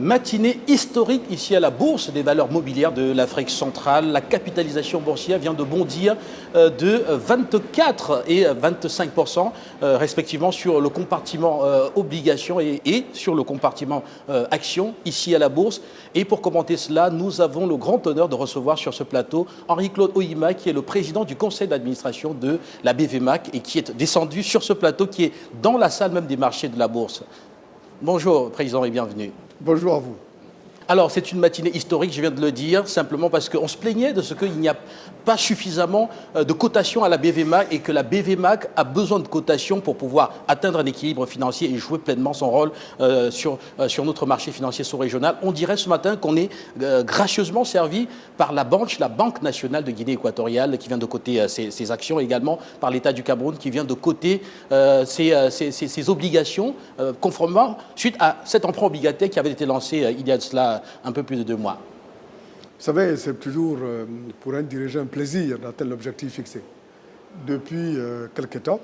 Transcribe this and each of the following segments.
Matinée historique ici à la Bourse des valeurs mobilières de l'Afrique centrale. La capitalisation boursière vient de bondir de 24 et 25% respectivement sur le compartiment obligations et sur le compartiment actions ici à la Bourse. Et pour commenter cela, nous avons le grand honneur de recevoir sur ce plateau Henri-Claude Ohima, qui est le président du conseil d'administration de la BVMAC et qui est descendu sur ce plateau, qui est dans la salle même des marchés de la Bourse. Bonjour Président et bienvenue. Bonjour à vous. Alors, c'est une matinée historique, je viens de le dire, simplement parce qu'on se plaignait de ce qu'il n'y a pas suffisamment de cotation à la BVMAC et que la BVMAC a besoin de cotation pour pouvoir atteindre un équilibre financier et jouer pleinement son rôle sur notre marché financier sous-régional. On dirait ce matin qu'on est gracieusement servi par la Banque nationale de Guinée équatoriale, qui vient de coter ses actions, et également par l'État du Cameroun, qui vient de coter ses obligations, conformément suite à cet emprunt obligataire qui avait été lancé il y a de cela un peu plus de 2 mois. Vous savez, c'est toujours pour un dirigeant un plaisir d'atteindre l'objectif fixé. Depuis quelques temps,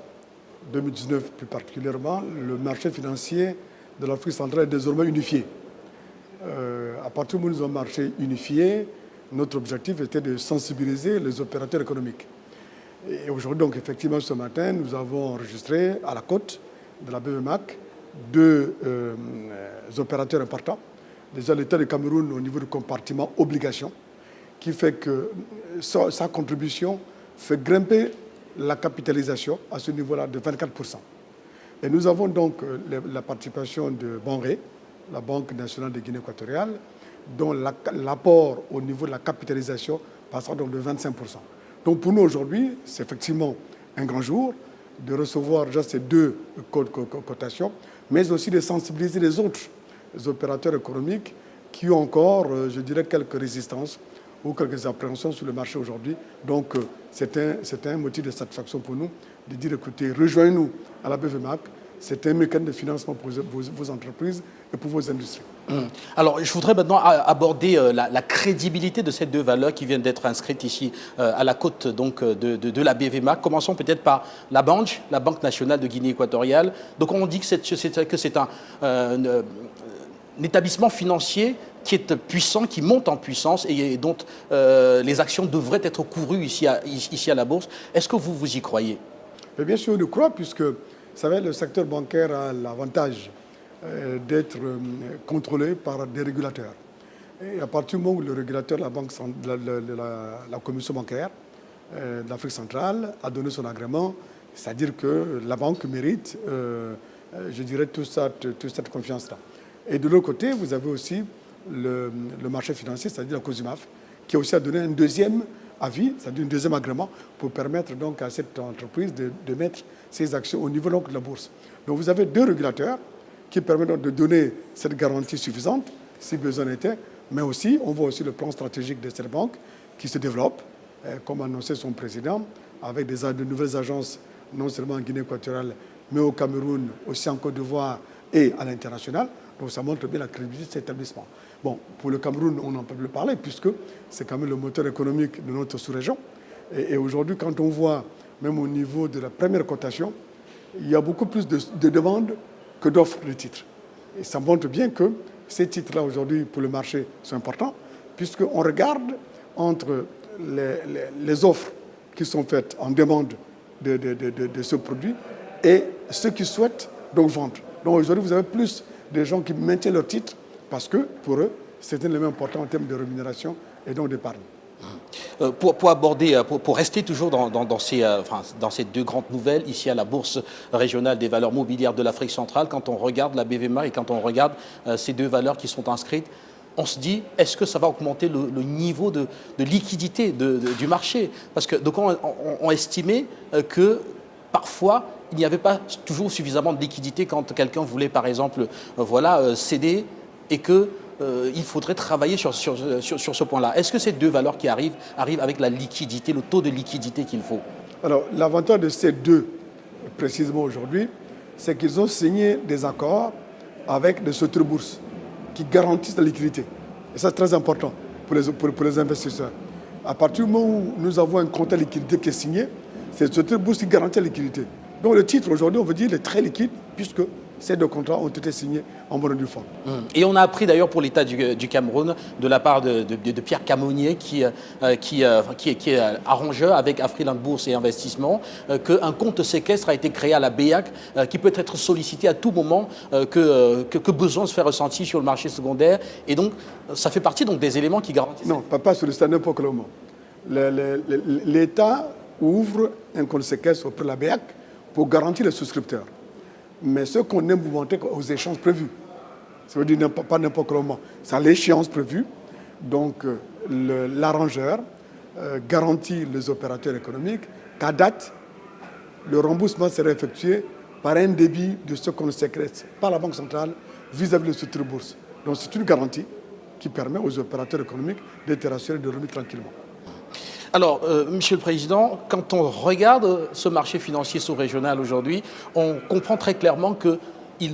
2019 plus particulièrement, le marché financier de l'Afrique centrale est désormais unifié. À partir du moment où nous avons un marché unifié, notre objectif était de sensibiliser les opérateurs économiques. Et aujourd'hui, donc effectivement, ce matin, nous avons enregistré à la côte de la BVMAC 2 opérateurs importants. Déjà, l'État du Cameroun au niveau du compartiment obligation, qui fait que sa contribution fait grimper la capitalisation à ce niveau-là de 24%. Et nous avons donc la participation de Banré, la Banque nationale de Guinée équatoriale, dont l'apport au niveau de la capitalisation passera donc de 25%. Donc pour nous aujourd'hui, c'est effectivement un grand jour de recevoir déjà ces 2 cotations, mais aussi de sensibiliser les autres opérateurs économiques qui ont encore, je dirais, quelques résistances ou quelques appréhensions sur le marché aujourd'hui. Donc, c'est un motif de satisfaction pour nous de dire, écoutez, rejoignez-nous à la BVMAC. C'est un mécanisme de financement pour vos entreprises et pour vos industries. Alors, je voudrais maintenant aborder la crédibilité de ces 2 valeurs qui viennent d'être inscrites ici à la côte donc, de la BVMAC. Commençons peut-être par la Banque nationale de Guinée équatoriale. Donc, on dit que c'est un établissement financier qui est puissant, qui monte en puissance et dont les actions devraient être courues ici à la Bourse. Est-ce que vous y croyez? Mais bien sûr, on y croit, puisque, vous savez, le secteur bancaire a l'avantage d'être contrôlé par des régulateurs. Et à partir du moment où le régulateur, la commission bancaire de l'Afrique centrale a donné son agrément, c'est-à-dire que la banque mérite, je dirais, toute cette confiance-là. Et de l'autre côté, vous avez aussi le marché financier, c'est-à-dire la COSUMAF, qui a aussi donné un deuxième avis, c'est-à-dire un deuxième agrément, pour permettre donc à cette entreprise de mettre ses actions au niveau donc de la bourse. Donc vous avez 2 régulateurs qui permettent donc de donner cette garantie suffisante, si besoin était, mais aussi, on voit aussi le plan stratégique de cette banque qui se développe, comme annoncé son président, avec de nouvelles agences, non seulement en Guinée équatoriale, mais au Cameroun, aussi en Côte d'Ivoire et à l'international. Donc ça montre bien la crédibilité de cet établissement. Bon, pour le Cameroun, on n'en peut plus parler, puisque c'est quand même le moteur économique de notre sous-région. Et aujourd'hui, quand on voit, même au niveau de la première cotation, il y a beaucoup plus de demandes que d'offres de titres. Et ça montre bien que ces titres-là, aujourd'hui, pour le marché, sont importants, puisqu'on regarde entre les offres qui sont faites en demande de ce produit et ceux qui souhaitent donc vendre. Donc aujourd'hui, vous avez plus de gens qui maintiennent leur titre parce que, pour eux, c'est un élément important en termes de rémunération et donc d'épargne. Pour rester toujours dans ces 2 grandes nouvelles, ici à la Bourse régionale des valeurs mobilières de l'Afrique centrale, quand on regarde la BVMA et quand on regarde ces 2 valeurs qui sont inscrites, on se dit, est-ce que ça va augmenter le niveau de liquidité du marché? Parce que donc on estimait que parfois, il n'y avait pas toujours suffisamment de liquidité quand quelqu'un voulait, par exemple, céder et qu'il faudrait travailler sur ce point-là. Est-ce que ces 2 valeurs qui arrivent avec la liquidité, le taux de liquidité qu'il faut? Alors, l'avantage de ces 2, précisément aujourd'hui, c'est qu'ils ont signé des accords avec des structures bourses qui garantissent la liquidité. Et ça, c'est très important pour les investisseurs. À partir du moment où nous avons un contrat de liquidité qui est signé, c'est une structure bourse qui garantit la liquidité. Donc le titre, aujourd'hui, on veut dire, il est très liquide, puisque ces 2 contrats ont été signés en bonne et due forme. Et on a appris d'ailleurs pour l'État du Cameroun, de la part de Pierre Camonnier, qui est arrangeur avec Afriland Bourse et Investissement, qu'un compte séquestre a été créé à la BEAC, qui peut être sollicité à tout moment que besoin se fait ressentir sur le marché secondaire. Et donc, ça fait partie donc, des éléments qui garantissent... Non, pas sollicité n'importe quel moment. L'État ouvre un compte séquestre auprès de la BEAC pour garantir les souscripteurs. Mais ce qu'on est mouvementé aux échéances prévues. Ça veut dire pas n'importe quel moment. C'est à l'échéance prévue. Donc, l'arrangeur garantit les opérateurs économiques qu'à date, le remboursement sera effectué par un débit de ce qu'on séquestre par la Banque centrale vis-à-vis de structures bourse. Donc, c'est une garantie qui permet aux opérateurs économiques d'être rassurés de dormir tranquillement. Alors, Monsieur le Président, quand on regarde ce marché financier sous-régional aujourd'hui, on comprend très clairement qu'il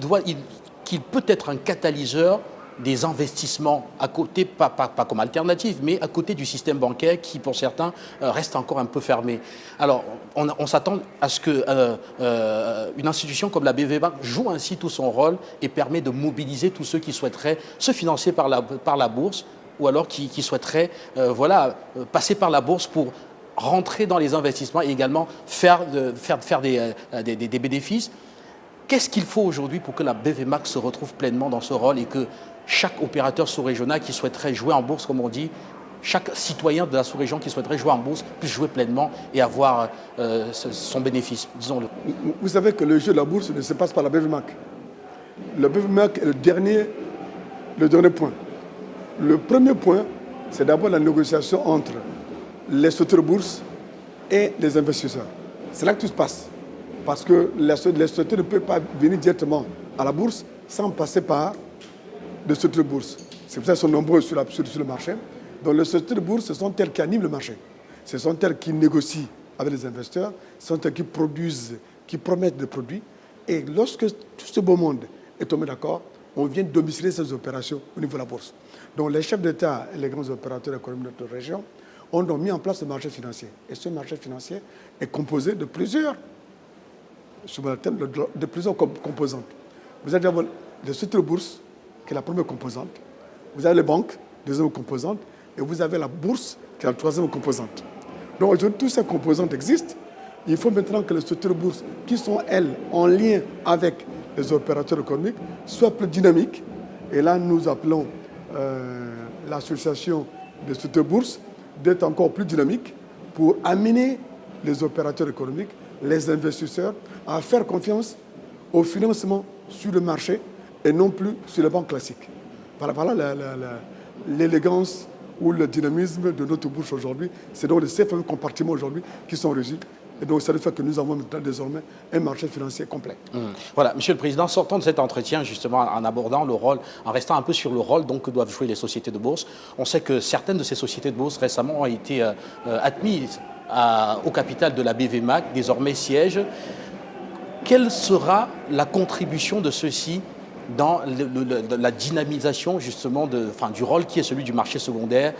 peut être un catalyseur des investissements à côté, pas comme alternative, mais à côté du système bancaire qui, pour certains, reste encore un peu fermé. Alors, on s'attend à ce qu'une institution comme la BV Bank joue ainsi tout son rôle et permet de mobiliser tous ceux qui souhaiteraient se financer par la bourse, ou alors qui souhaiteraient passer par la bourse pour rentrer dans les investissements et également faire des bénéfices. Qu'est-ce qu'il faut aujourd'hui pour que la BVMAC se retrouve pleinement dans ce rôle et que chaque opérateur sous-régional qui souhaiterait jouer en bourse, comme on dit, chaque citoyen de la sous-région qui souhaiterait jouer en bourse puisse jouer pleinement et avoir son bénéfice, disons-le. Vous savez que le jeu de la bourse ne se passe par la BVMAC. La BVMAC est le dernier point. Le premier point, c'est d'abord la négociation entre les structures bourse et les investisseurs. C'est là que tout se passe. Parce que les structures ne peuvent pas venir directement à la bourse sans passer par des structures bourse. C'est pour ça qu'ils sont nombreux sur le marché. Donc les structures bourse, ce sont elles qui animent le marché. Ce sont elles qui négocient avec les investisseurs, ce sont elles qui produisent, qui promettent des produits. Et lorsque tout ce beau monde est tombé d'accord, on vient domicilier ces opérations au niveau de la bourse. Donc les chefs d'État et les grands opérateurs économiques de notre région ont donc mis en place le marché financier. Et ce marché financier est composé de plusieurs composantes. Vous avez d'abord les structures bourse, qui est la première composante. Vous avez les banques, deuxième composante. Et vous avez la bourse, qui est la troisième composante. Donc aujourd'hui, toutes ces composantes existent. Il faut maintenant que les structures bourse, qui sont, elles, en lien avec les opérateurs économiques, soient plus dynamiques. Et là, nous appelons l'association des structures bourse d'être encore plus dynamique pour amener les opérateurs économiques, les investisseurs, à faire confiance au financement sur le marché et non plus sur les banques classiques. Voilà l'élégance ou le dynamisme de notre bourse aujourd'hui. C'est donc ces fameux compartiments aujourd'hui qui sont régis. Et donc, ça fait que nous avons maintenant désormais un marché financier complet. Voilà, Monsieur le Président, sortons de cet entretien justement en abordant le rôle, en restant un peu sur le rôle donc, que doivent jouer les sociétés de bourse. On sait que certaines de ces sociétés de bourse récemment ont été admises au capital de la BVMAC, désormais siège. Quelle sera la contribution de ceux-ci dans la dynamisation justement du rôle qui est celui du marché secondaire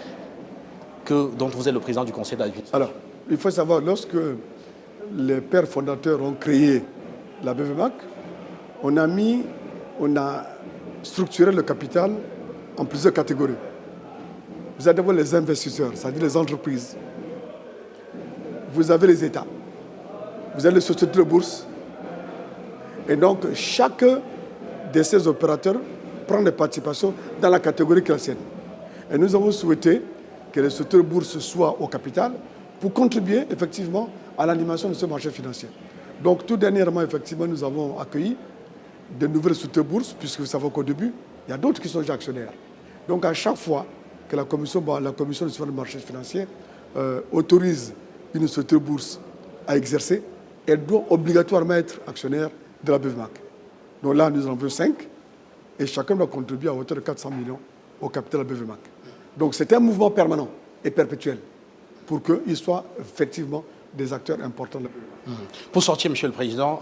dont vous êtes le président du conseil d'administration? Alors, il faut savoir, lorsque les pères fondateurs ont créé la BVMAC, on a structuré le capital en plusieurs catégories. Vous avez d'abord les investisseurs, c'est-à-dire les entreprises. Vous avez les États. Vous avez les sociétés de bourse. Et donc, chacun de ces opérateurs prend des participations dans la catégorie qui est la sienne. Et nous avons souhaité que les sociétés de bourse soient au capital pour contribuer effectivement à l'animation de ce marché financier. Donc tout dernièrement, effectivement, nous avons accueilli de nouvelles sociétés de bourse, puisque vous savez qu'au début, il y a d'autres qui sont déjà actionnaires. Donc à chaque fois que la commission de suivi du marché financier autorise une société de bourse à exercer, elle doit obligatoirement être actionnaire de la BVMAC. Donc là, nous en avons 5, et chacun doit contribuer à hauteur de 400 millions au capital de la BVMAC. Donc c'est un mouvement permanent et perpétuel pour qu'ils soient effectivement des acteurs importants de la BVMAC. Pour sortir, Monsieur le Président,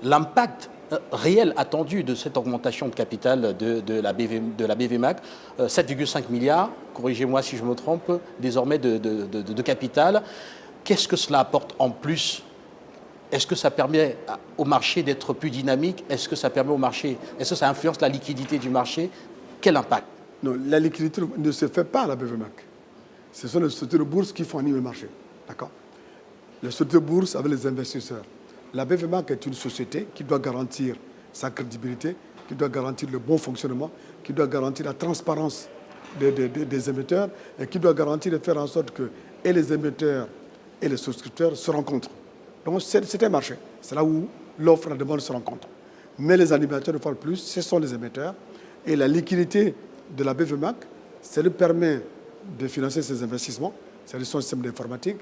l'impact réel attendu de cette augmentation de capital de la BVMAC, 7,5 milliards, corrigez-moi si je me trompe, désormais de capital, qu'est-ce que cela apporte en plus est-ce que ça permet au marché d'être plus dynamique? Est-ce que ça permet au marché, est-ce que ça influence la liquidité du marché? Quel impact? Non, la liquidité ne se fait pas à la BVMAC. Ce sont les sociétés de bourse qui font animer le marché. D'accord? Les sociétés de bourse avec les investisseurs. La BVMAC est une société qui doit garantir sa crédibilité, qui doit garantir le bon fonctionnement, qui doit garantir la transparence des émetteurs et qui doit garantir de faire en sorte que et les émetteurs et les souscripteurs se rencontrent. Donc c'est un marché. C'est là où l'offre et la demande se rencontrent. Mais les animateurs, une fois de plus, ce sont les émetteurs. Et la liquidité de la BVMAC, ça lui permet de financer ses investissements, c'est son système d'informatique,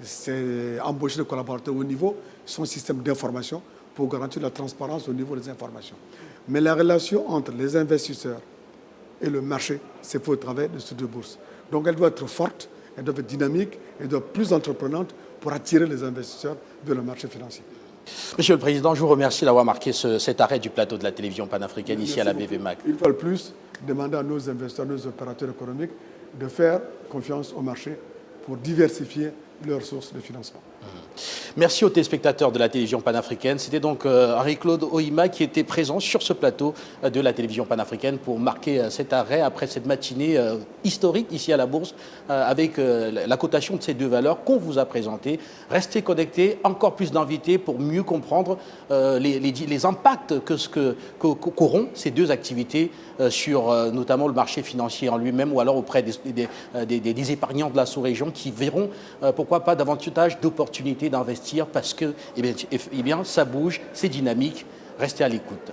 c'est embaucher des collaborateurs au niveau, son système d'information pour garantir la transparence au niveau des informations. Mais la relation entre les investisseurs et le marché, c'est pour le travail de ces deux bourses. Donc elle doit être forte, elle doit être dynamique, elle doit être plus entreprenante pour attirer les investisseurs vers le marché financier. Monsieur le Président, je vous remercie d'avoir marqué cet arrêt du plateau de la télévision panafricaine ici à la BVMAC. Une fois de plus, demander à nos investisseurs, nos opérateurs économiques de faire confiance au marché pour diversifier leurs sources de financement. Merci aux téléspectateurs de la télévision panafricaine. C'était donc Henri-Claude Ohima qui était présent sur ce plateau de la télévision panafricaine pour marquer cet arrêt après cette matinée historique ici à la Bourse avec la cotation de ces deux valeurs qu'on vous a présentées. Restez connectés, encore plus d'invités pour mieux comprendre les impacts qu'auront ces deux activités sur notamment le marché financier en lui-même ou alors auprès des épargnants de la sous-région qui verront pourquoi pas davantage d'opportunités d'investir parce que ça bouge, c'est dynamique. Restez à l'écoute.